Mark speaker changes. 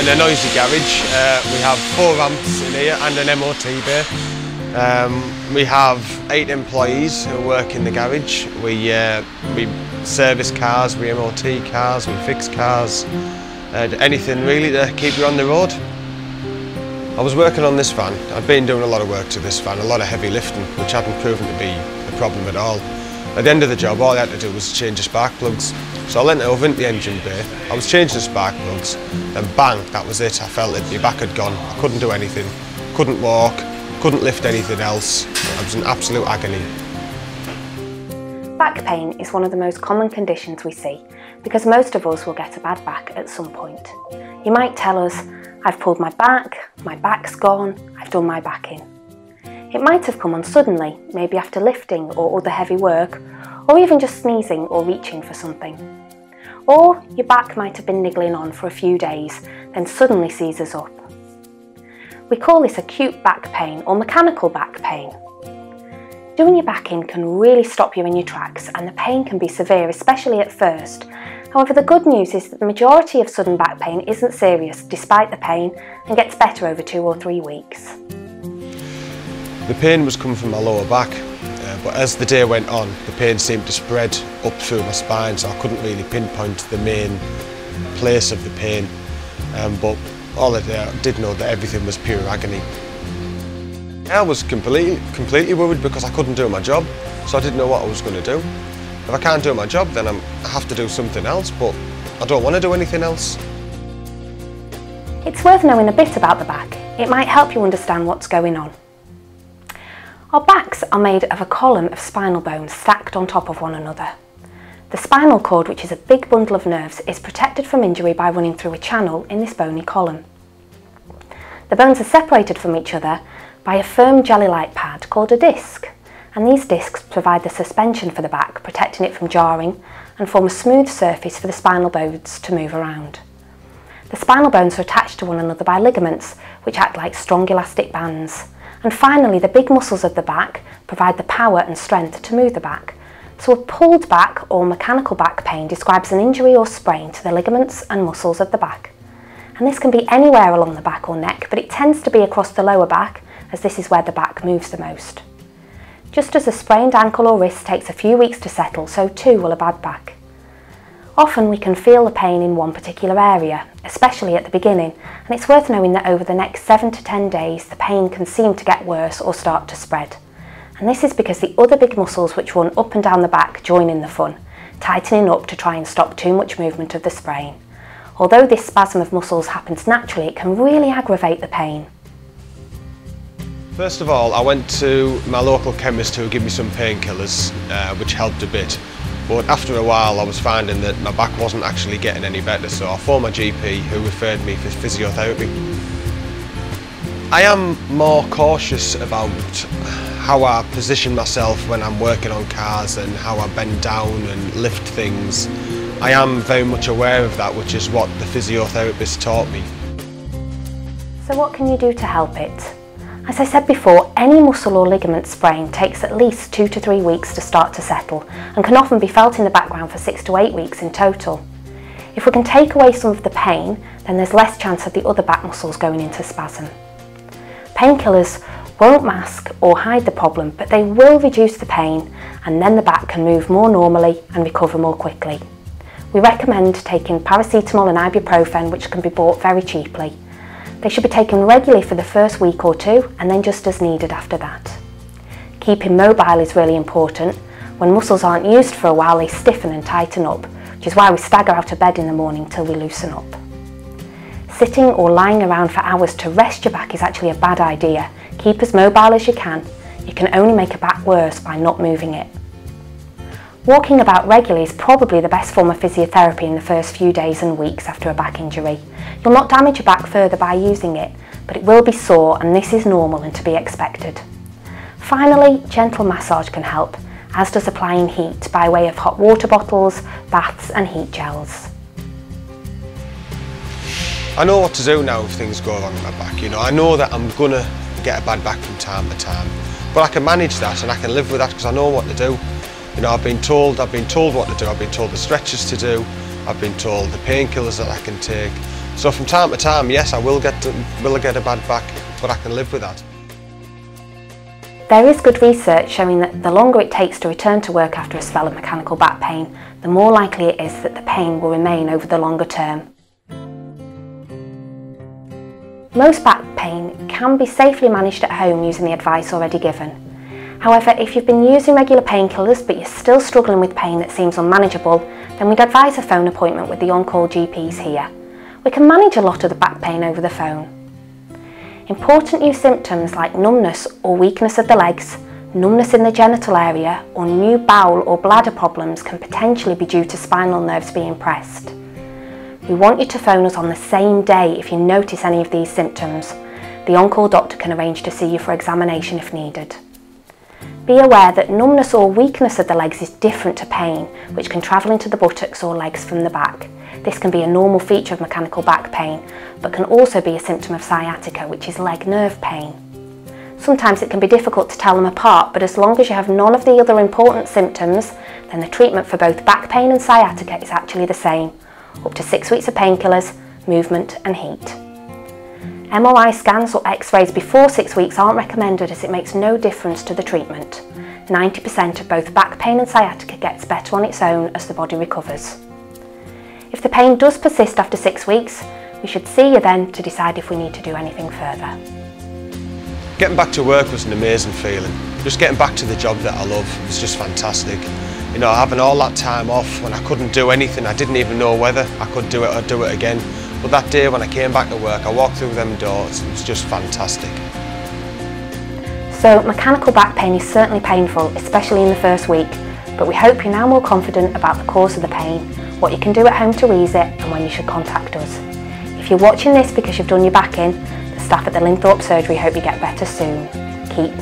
Speaker 1: in a noisy garage. We have 4 ramps in here and an MOT bay. We have 8 employees who work in the garage. We service cars, we MOT cars, we fix cars, anything really to keep you on the road. I was working on this van. I'd been doing a lot of work to this van, a lot of heavy lifting, which hadn't proven to be a problem at all. At the end of the job, all I had to do was change the spark plugs. So I leant over into the engine bay, I was changing the spark plugs, then bang, that was it. I felt it, my back had gone, I couldn't do anything, couldn't walk, couldn't lift anything else. I was in absolute agony.
Speaker 2: Back pain is one of the most common conditions we see because most of us will get a bad back at some point. You might tell us, I've pulled my back's gone, I've done my back in. It might have come on suddenly, maybe after lifting or other heavy work, or even just sneezing or reaching for something. Or your back might have been niggling on for a few days, then suddenly seizes up. We call this acute back pain or mechanical back pain. Doing your back in can really stop you in your tracks and the pain can be severe, especially at first. However, the good news is that the majority of sudden back pain isn't serious despite the pain and gets better over 2 or 3 weeks.
Speaker 1: The pain was coming from my lower back, but as the day went on, the pain seemed to spread up through my spine, so I couldn't really pinpoint the main place of the pain. But all I did know that everything was pure agony. I was completely worried because I couldn't do my job, so I didn't know what I was going to do. If I can't do my job, then I have to do something else, but I don't want to do anything else.
Speaker 2: It's worth knowing a bit about the back. It might help you understand what's going on. Our backs are made of a column of spinal bones stacked on top of one another. The spinal cord, which is a big bundle of nerves, is protected from injury by running through a channel in this bony column. The bones are separated from each other by a firm jelly-like pad called a disc, and these discs provide the suspension for the back, protecting it from jarring, and form a smooth surface for the spinal bones to move around. The spinal bones are attached to one another by ligaments, which act like strong elastic bands. And finally, the big muscles of the back provide the power and strength to move the back. So a pulled back or mechanical back pain describes an injury or sprain to the ligaments and muscles of the back. And this can be anywhere along the back or neck, but it tends to be across the lower back, as this is where the back moves the most. Just as a sprained ankle or wrist takes a few weeks to settle, so too will a bad back. Often we can feel the pain in one particular area, especially at the beginning, and it's worth knowing that over the next 7 to 10 days the pain can seem to get worse or start to spread. And this is because the other big muscles which run up and down the back join in the fun, tightening up to try and stop too much movement of the sprain. Although this spasm of muscles happens naturally, it can really aggravate the pain.
Speaker 1: First of all, I went to my local chemist who gave me some painkillers, which helped a bit. But after a while I was finding that my back wasn't actually getting any better, so I phoned my GP who referred me for physiotherapy. I am more cautious about how I position myself when I'm working on cars and how I bend down and lift things. I am very much aware of that, which is what the physiotherapist taught me.
Speaker 2: So what can you do to help it? As I said before, any muscle or ligament sprain takes at least 2 to 3 weeks to start to settle and can often be felt in the background for 6 to 8 weeks in total. If we can take away some of the pain, then there's less chance of the other back muscles going into spasm. Painkillers won't mask or hide the problem, but they will reduce the pain and then the back can move more normally and recover more quickly. We recommend taking paracetamol and ibuprofen, which can be bought very cheaply. They should be taken regularly for the first week or 2 and then just as needed after that. Keeping mobile is really important. When muscles aren't used for a while, they stiffen and tighten up, which is why we stagger out of bed in the morning till we loosen up. Sitting or lying around for hours to rest your back is actually a bad idea. Keep as mobile as you can. You can only make a back worse by not moving it. Walking about regularly is probably the best form of physiotherapy in the first few days and weeks after a back injury. You'll not damage your back further by using it, but it will be sore and this is normal and to be expected. Finally, gentle massage can help, as does applying heat by way of hot water bottles, baths and heat gels.
Speaker 1: I know what to do now if things go wrong in my back. I know that I'm going to get a bad back from time to time, but I can manage that and I can live with that because I know what to do. I've been told what to do, I've been told the stretches to do, I've been told the painkillers that I can take, So from time to time, yes, I will get a bad back, but I can live with that.
Speaker 2: There is good research showing that the longer it takes to return to work after a spell of mechanical back pain, the more likely it is that the pain will remain over the longer term. Most back pain can be safely managed at home using the advice already given. However, if you've been using regular painkillers but you're still struggling with pain that seems unmanageable, then we'd advise a phone appointment with the on-call GPs here. We can manage a lot of the back pain over the phone. Important new symptoms like numbness or weakness of the legs, numbness in the genital area, or new bowel or bladder problems can potentially be due to spinal nerves being pressed. We want you to phone us on the same day if you notice any of these symptoms. The on-call doctor can arrange to see you for examination if needed. Be aware that numbness or weakness of the legs is different to pain, which can travel into the buttocks or legs from the back. This can be a normal feature of mechanical back pain, but can also be a symptom of sciatica, which is leg nerve pain. Sometimes it can be difficult to tell them apart, but as long as you have none of the other important symptoms, then the treatment for both back pain and sciatica is actually the same. Up to 6 weeks of painkillers, movement and heat. MRI scans or x-rays before 6 weeks aren't recommended as it makes no difference to the treatment. 90% of both back pain and sciatica gets better on its own as the body recovers. If the pain does persist after 6 weeks, we should see you then to decide if we need to do anything further.
Speaker 1: Getting back to work was an amazing feeling. Just getting back to the job that I love was just fantastic. You know, having all that time off when I couldn't do anything, I didn't even know whether I could do it or do it again. But that day when I came back to work, I walked through them doors, it was just fantastic.
Speaker 2: So mechanical back pain is certainly painful, especially in the first week, but we hope you're now more confident about the cause of the pain, what you can do at home to ease it, and when you should contact us. If you're watching this because you've done your back in, the staff at the Linthorpe Surgery hope you get better soon. Keep